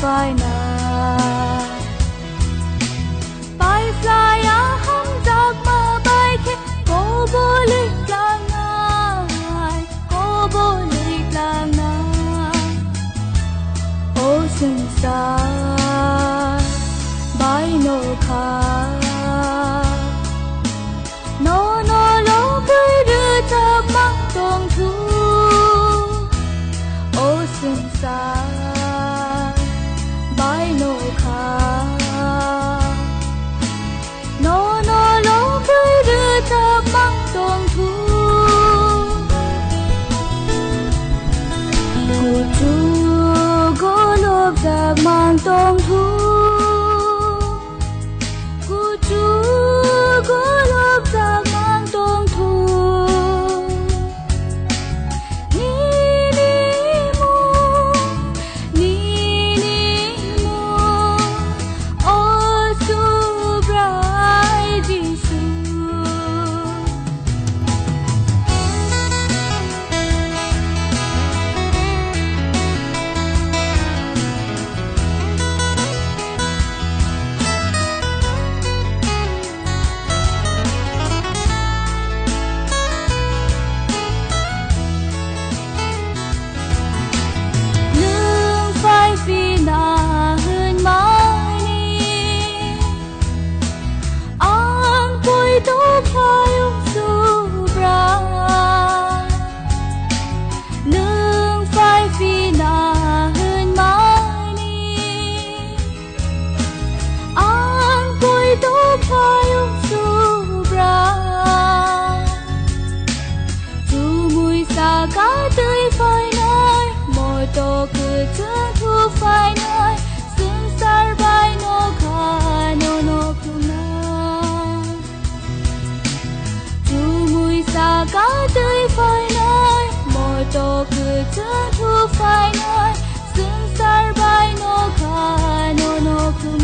phai na bay fly a hum jak ma bay ke ko bolik lang ai ko bolik lang na o sansar bay no kha no no lo vui đưa ta mắc tông thu o sansar bay no kha no no lo vui đưa ta mắc tông thu cô chú cô lốp ta mang tông thu cô chú cô lốp ta mang tông thu ni ni mu o su brai jisu lương phai phi na hơn mai ni ang pui to khai su bra lương phai phi na hơn mai ni ang pui to khai su bra chú mùi xa cá tươi phai nơi mồi to cứ thương thu phai nơi sương sar bay no kha no no kuna chú mùi xa cá tươi phai nơi mồi to cứ thương thu phai nơi sương sar bay no kha no no kuna